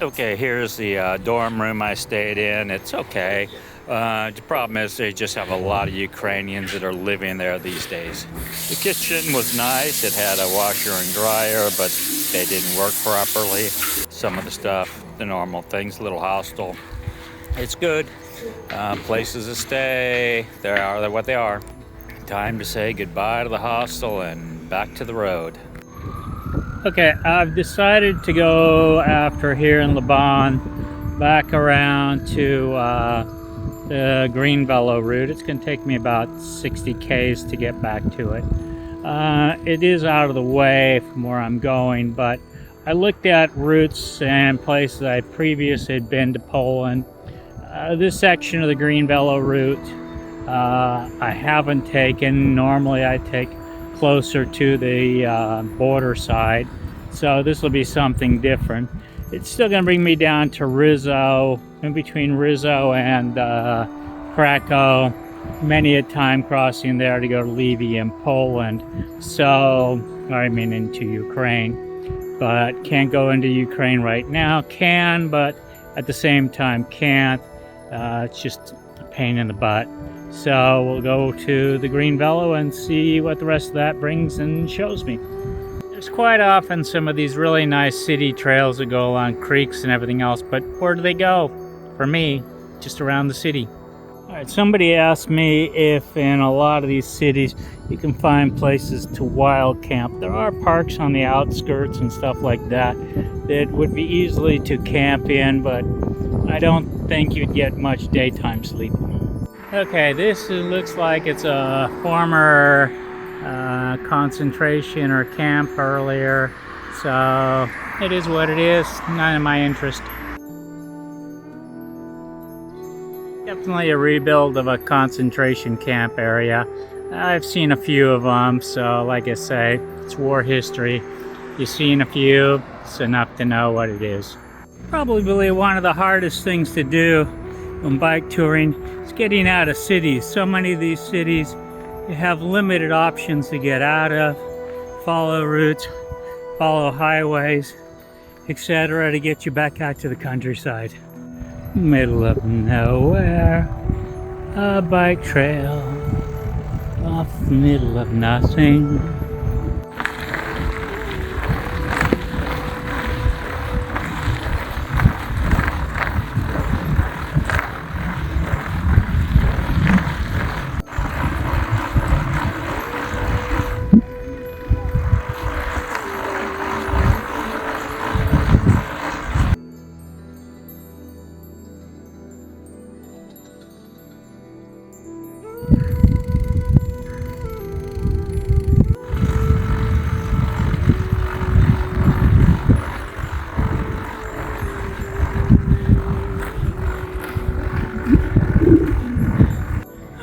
Okay, here's the dorm room I stayed in. It's okay. The problem is they just have a lot of Ukrainians that are living there these days. The kitchen was nice. It had a washer and dryer, but they didn't work properly. Some of the stuff, the normal things, little hostel. It's good. Places to stay. They're what they are. Time to say goodbye to the hostel and back to the road. Okay, I've decided to go after here in Lubin back around to the Green Velo route. It's going to take me about 60 Ks to get back to it. It is out of the way from where I'm going, but I looked at routes and places I previously had been to Poland. This section of the Green Velo route I haven't taken. Normally I take closer to the border side, so this will be something different. It's still going to bring me down to Rizzo, in between Rizzo and Krakow. Many a time crossing there to go to Lviv in Poland, so I mean into Ukraine, but can't go into Ukraine right now. Can, but at the same time can't. It's just a pain in the butt. So we'll go to the Green Velo and see what the rest of that brings and shows me. There's quite often some of these really nice city trails that go along creeks and everything else, but where do they go? For me, just around the city. Alright, somebody asked me if in a lot of these cities you can find places to wild camp. There are parks on the outskirts and stuff like that that would be easily to camp in, but I don't think you'd get much daytime sleep. Okay, this looks like it's a former concentration or camp earlier, so it is what it is. None of my interest. Definitely a rebuild of a concentration camp area. I've seen a few of them, so like I say, it's war history. You've seen a few, it's enough to know what it is. Probably one of the hardest things to do when bike touring is getting out of cities. So many of these cities, you have limited options to get out of, follow routes, follow highways, etc. to get you back out to the countryside. Middle of nowhere, a bike trail off the middle of nothing.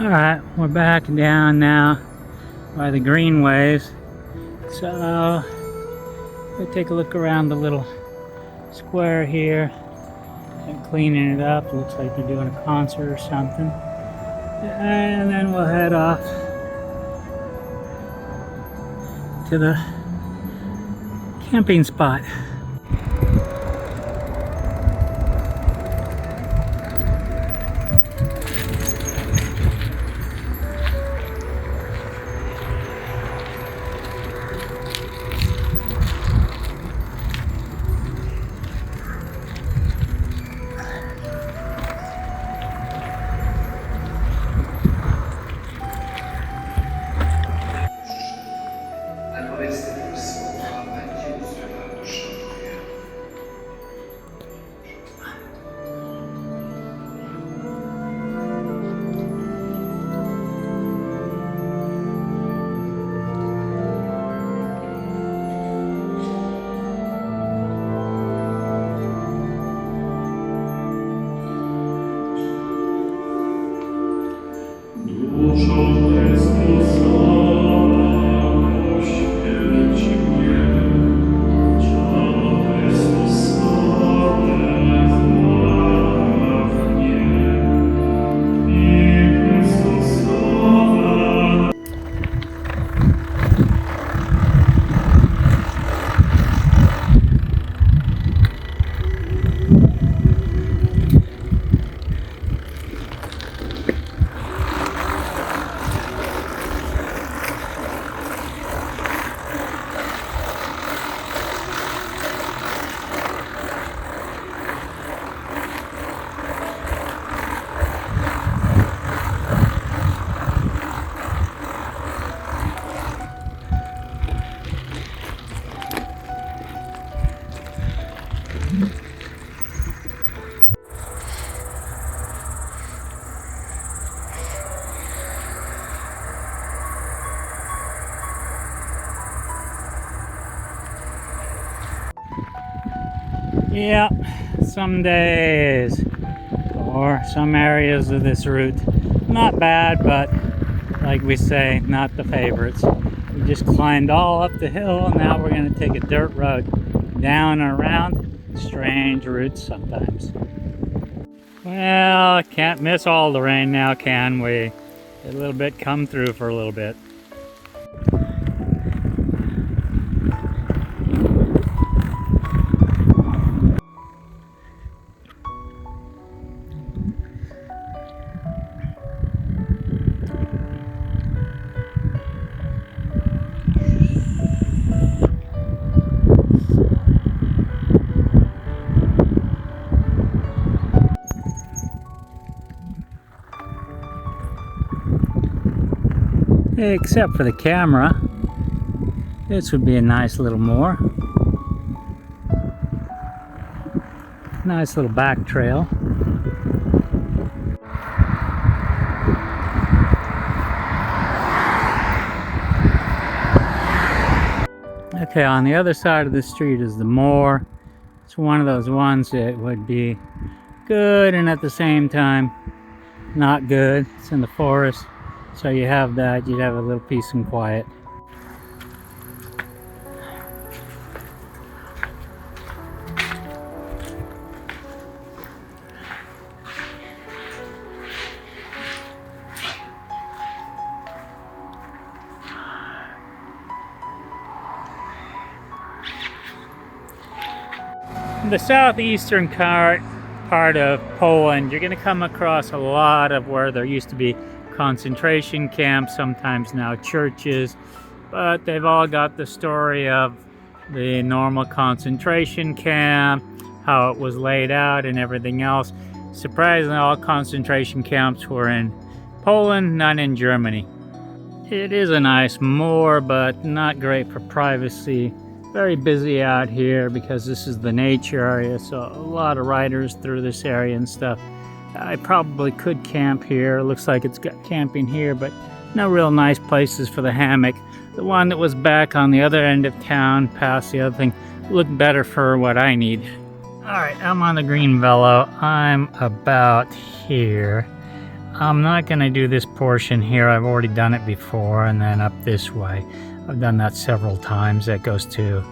Alright, we're back down now by the greenways, so we'll take a look around the little square here and cleaning it up. Looks like they're doing a concert or something, and then we'll head off to the camping spot. Yeah, some days or some areas of this route, not bad, but like we say, not the favorites. We just climbed all up the hill, and now we're going to take a dirt road down and around. Strange routes sometimes. Well, can't miss all the rain now, can we? A little bit come through for a little bit. Except for the camera, this would be a nice little moor. Nice little back trail. Okay, on the other side of the street is the moor. It's one of those ones that would be good and at the same time not good. It's in the forest, so you have that. You'd have a little peace and quiet. In the southeastern part of Poland, you're going to come across a lot of where there used to be concentration camps, sometimes now churches, but they've all got the story of the normal concentration camp, how it was laid out and everything else. Surprisingly, all concentration camps were in Poland, none in Germany. It is a nice moor, but not great for privacy. Very busy out here because this is the nature area, so a lot of riders through this area and stuff. I probably could camp here. It looks like it's got camping here, but no real nice places for the hammock. The one that was back on the other end of town, past the other thing, looked better for what I need. Alright, I'm on the Green Velo. I'm about here. I'm not going to do this portion here. I've already done it before, and then up this way. I've done that several times. That goes to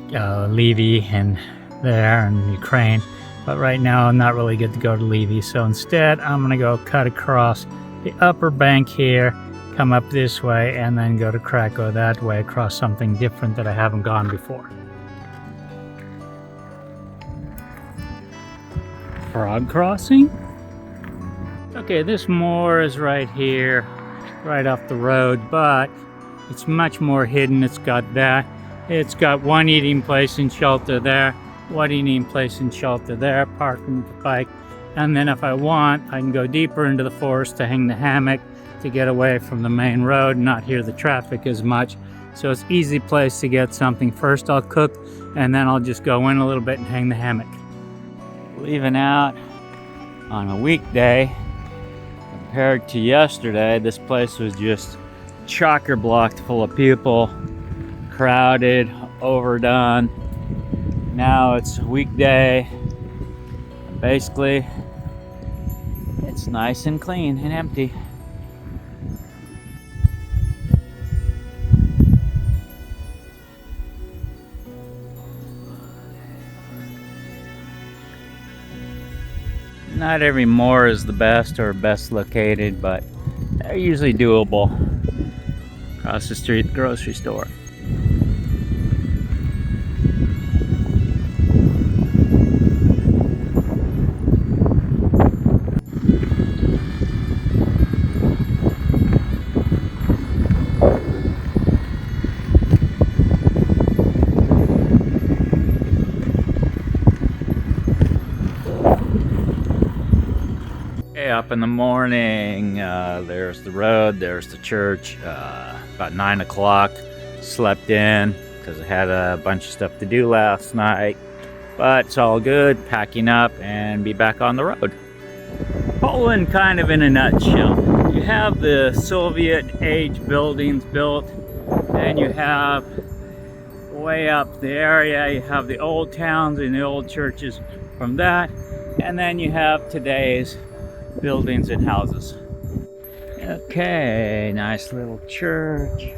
Lviv and there in Ukraine. But right now I'm not really good to go to Lviv. So instead I'm going to go cut across the upper bank here, come up this way, and then go to Krakow that way across something different that I haven't gone before. Frog crossing? Okay, this moor is right here, right off the road, but it's much more hidden. It's got that. It's got one eating place and shelter there, one eating place and shelter there, parking the bike. And then if I want, I can go deeper into the forest to hang the hammock to get away from the main road and not hear the traffic as much. So it's an easy place to get something. First I'll cook, and then I'll just go in a little bit and hang the hammock. Leaving out on a weekday, compared to yesterday, this place was just chocker-blocked full of people, crowded, overdone. Now it's a weekday. Basically, it's nice and clean and empty. Not every moor is the best or best located, but they're usually doable. Across the street, the grocery store. Up in the morning, there's the road, there's the church. About 9 o'clock, slept in because I had a bunch of stuff to do last night, but it's all good. Packing up and be back on the road. Poland kind of in a nutshell. You have the Soviet age buildings built, and you have way up the area. You have the old towns and the old churches from that, and then you have today's buildings and houses. Okay, nice little church.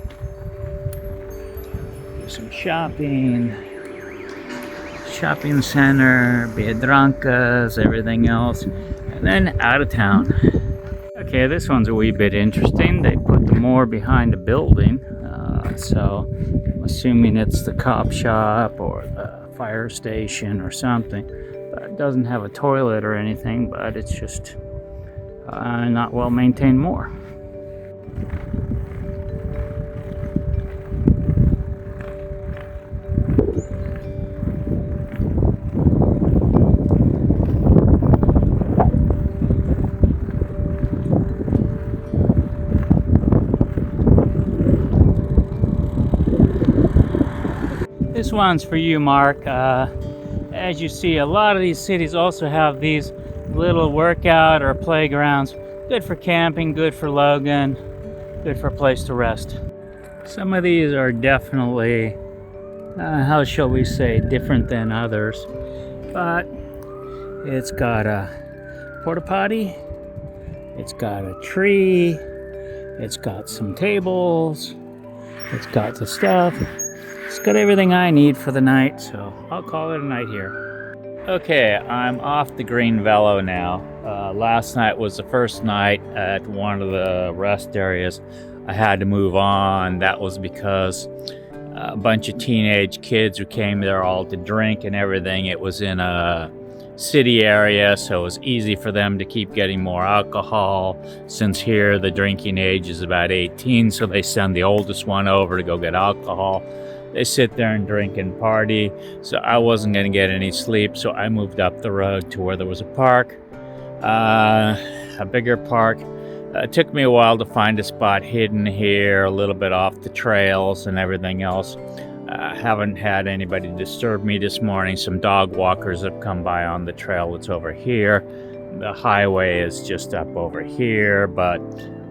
Do some shopping. Shopping center, Biedronkas, everything else, and then out of town. Okay, this one's a wee bit interesting. They put the moor behind the building, so I'm assuming it's the cop shop or the fire station or something. But it doesn't have a toilet or anything, but it's just not well maintained moor. This one's for you, Mark. As you see, a lot of these cities also have these little workout or playgrounds. Good for camping, good for Logan, good for a place to rest. Some of these are definitely, how shall we say, different than others. But it's got a porta potty, it's got a tree, it's got some tables, it's got the stuff. It's got everything I need for the night, so I'll call it a night here. Okay, I'm off the Green Velo now. Last night was the first night at one of the rest areas. I had to move on. That was because a bunch of teenage kids who came there all to drink and everything. It was in a city area, so it was easy for them to keep getting more alcohol. Since here the drinking age is about 18, so they send the oldest one over to go get alcohol. They sit there and drink and party, so I wasn't going to get any sleep, so I moved up the road to where there was a park, a bigger park. It took me a while to find a spot hidden here, a little bit off the trails and everything else. I haven't had anybody disturb me this morning. Some dog walkers have come by on the trail that's over here. The highway is just up over here, but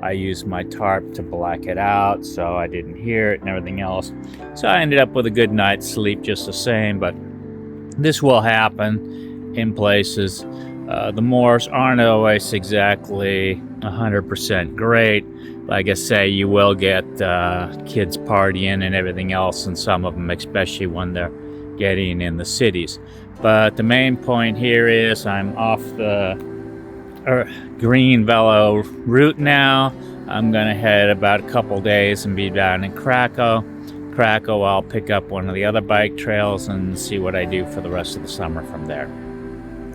I used my tarp to black it out so I didn't hear it and everything else. So I ended up with a good night's sleep just the same, but this will happen in places. The moors aren't always exactly 100% great. Like I say, you will get kids partying and everything else in some of them, especially when they're getting in the cities. But the main point here is I'm off the Green Velo route now. I'm gonna head about a couple days and be down in Krakow. I'll pick up one of the other bike trails and see what I do for the rest of the summer from there.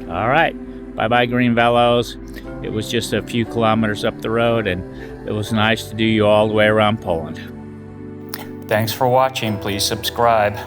All right, bye-bye Green Velos. It was just a few kilometers up the road, and it was nice to do you all the way around Poland. Thanks for watching. Please subscribe.